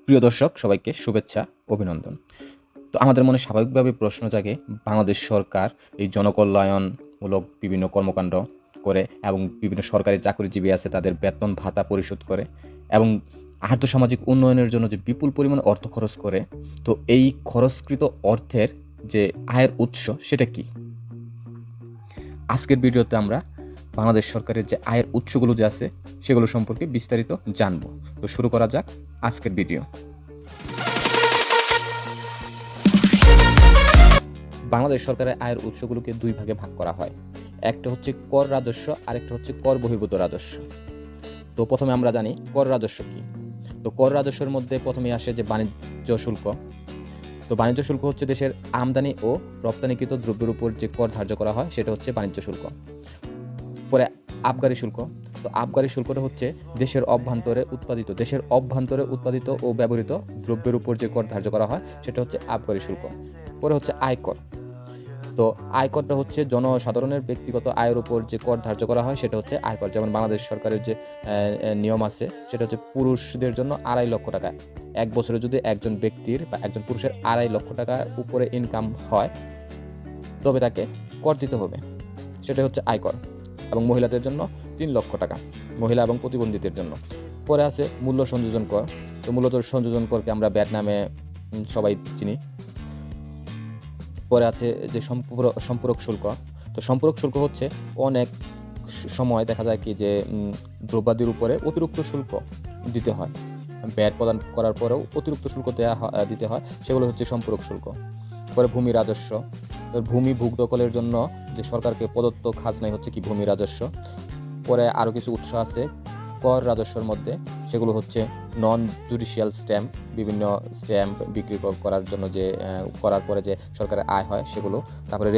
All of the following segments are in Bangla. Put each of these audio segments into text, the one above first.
প্রিয় দর্শক সবাইকে শুভেচ্ছা অভিনন্দন। তো আমাদের মনে স্বাভাবিকভাবে প্রশ্ন জাগে বাংলাদেশ সরকার এই জনকল্যাণমূলক বিভিন্ন কর্মকাণ্ড করে এবং বিভিন্ন সরকারি চাকরিজীবী আছে তাদের বেতন ভাতা পরিশোধ করে এবং আর্থসামাজিক উন্নয়নের জন্য যে বিপুল পরিমাণ অর্থ খরচ করে, তো এই খরচকৃত অর্থের যে আয়ের উৎস সেটা কি? আজকের ভিডিওতে আমরা বাংলাদেশ সরকারের যে আয়ের উৎসগুলো যে আছে সেগুলো সম্পর্কে বিস্তারিত জানব। তো শুরু করা যাক আজকের ভিডিও। বাংলাদেশ সরকারের আয়ের উৎসগুলোকে দুই ভাগে ভাগ করা হয়। একটা হচ্ছে কর রাজস্ব, আরেকটা হচ্ছে কর বহির্ভূত রাজস্ব। তো প্রথমে আমরা জানি কর রাজস্ব কি। তো কর রাজস্বের মধ্যে প্রথমে আসে যে বাণিজ্য শুল্ক। তো বাণিজ্য শুল্ক হচ্ছে দেশের আমদানি ও রপ্তানিকৃত দ্রব্যের উপর যে কর ধার্য করা হয় সেটা হচ্ছে বাণিজ্য শুল্ক। পরে আবগারি শুল্ক। তো আবগারি শুল্কটা হচ্ছে দেশের অভ্যন্তরে উৎপাদিত ও ব্যবহৃত দ্রব্যের উপর যে কর ধার্য করা হয় সেটা হচ্ছে আবগারি শুল্ক। পরে হচ্ছে আয়কর। তো আয়করটা হচ্ছে জনসাধারণের ব্যক্তিগত আয়ের উপর যে কর ধার্য করা হয় সেটা হচ্ছে আয়কর। যেমন বাংলাদেশ সরকারের যে নিয়ম আছে সেটা হচ্ছে পুরুষদের জন্য 2.5 লক্ষ টাকা। এক বছরে যদি একজন ব্যক্তির বা একজন পুরুষের 2.5 লক্ষ টাকার উপরে ইনকাম হয় তবে তাকে কর দিতে হবে, সেটা হচ্ছে আয়কর। এবং মহিলাদের জন্য 3 লক্ষ টাকা, মহিলা এবং প্রতিবন্ধীদের জন্য। পরে আছে মূল্য সংযোজন কর। তো মূলত সংযোজন করকে আমরা ব্যাট নামে সবাই চিনি। পরে আছে যে সম্পূরক শুল্ক। তো সম্পূরক শুল্ক হচ্ছে অনেক সময় দেখা যায় কি যে দ্রব্যাদির উপরে অতিরিক্ত শুল্ক দিতে হয়, ব্যাট প্রদান করার পরেও অতিরিক্ত শুল্ক দিতে হয়, সেগুলো হচ্ছে সম্পূরক শুল্ক। পরে ভূমি রাজস্ব। ভূমি ভূ দখলের জন্য যে সরকারকে প্রদত্ত খাজনাই হচ্ছে কি ভূমি রাজস্ব। পরে আরও কিছু উৎস আছে কর রাজস্বের মধ্যে, সেগুলো হচ্ছে নন জুডিশিয়াল স্ট্যাম্প, বিভিন্ন স্ট্যাম্প বিক্রি করার জন্য যে করার পরে যে সরকারের আয় হয় সেগুলো। তারপরে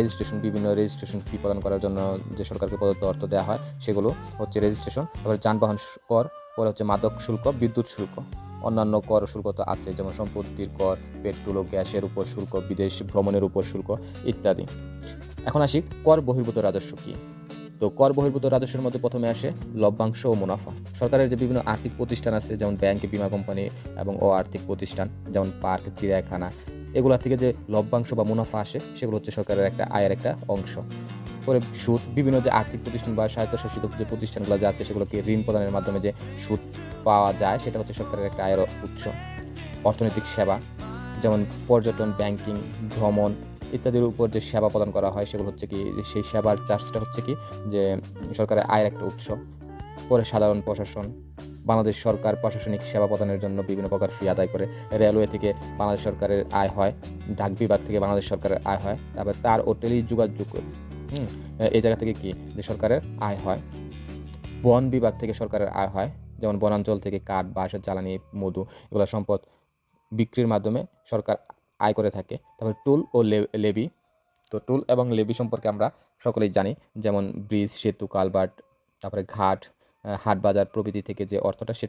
বিভিন্ন রেজিস্ট্রেশন ফি প্রদান করার জন্য যে সরকারকে প্রদত্ত অর্থ দেওয়া হয় সেগুলো হচ্ছে রেজিস্ট্রেশন। তারপরে যানবাহন কর। পরে হচ্ছে মাদক শুল্ক, বিদ্যুৎ শুল্ক। অন্যান্য কর শুল্ক তো আছে, যেমন সম্পত্তির কর, পেট্রোল ও গ্যাসের উপর শুল্ক, বিদেশ ভ্রমণের উপর শুল্ক ইত্যাদি। এখন আসি কর বহির্ভূত রাজস্ব কি। তো কর বহির্ভূত রাজস্বের মধ্যে প্রথমে আসে লভ্যাংশ ও মুনাফা। সরকারের যে বিভিন্ন আর্থিক প্রতিষ্ঠান আছে, যেমন ব্যাংক, বীমা কোম্পানি এবং আর্থিক প্রতিষ্ঠান যেমন পার্ক, চিড়িয়াখানা, এগুলা থেকে যে লভ্যাংশ বা মুনাফা আসে সেগুলো হচ্ছে সরকারের একটা আয়ের একটা অংশ। পরে সুদ। বিভিন্ন যে আর্থিক প্রতিষ্ঠান বা স্বায়ত্তশাসিত যে প্রতিষ্ঠানগুলো যে আছে সেগুলোকে ঋণ প্রদানের মাধ্যমে যে সুদ পাওয়া যায় সেটা হচ্ছে সরকারের একটা আয়ের উৎস। অর্থনৈতিক সেবা, যেমন পর্যটন, ব্যাংকিং, ভ্রমণ ইত্যাদির উপর যে সেবা প্রদান করা হয় সেগুলো হচ্ছে কি সেই সেবার চার্জটা হচ্ছে কি যে সরকারের আয়ের একটা উৎস। পরে সাধারণ প্রশাসন। বাংলাদেশ সরকার প্রশাসনিক সেবা প্রদানের জন্য বিভিন্ন প্রকার ফি আদায় করে। রেলওয়ে থেকে বাংলাদেশ সরকারের আয় হয়, ডাক বিভাগ থেকে বাংলাদেশ সরকারের আয় হয়, তারপর তার ও টেলিযোগাযোগ এই জায়গা থেকে কি যে সরকারের আয় হয়। বন বিভাগ থেকে সরকারের আয় হয়, যেমন বনাঞ্চল থেকে কাঠ, বাঁশ, জ্বালানি, মধু এগুলো সম্পদ বিক্রির মাধ্যমে সরকার আয় করে থাকে। তারপরে টুল ও লেভি। তো টুল এবং লেভি সম্পর্কে আমরা সকলেই জানি, যেমন ব্রিজ, সেতু, কালভার্ট, তারপরে ঘাট, হাট বাজার প্রভৃতি থেকে যে অর্থটা সেটা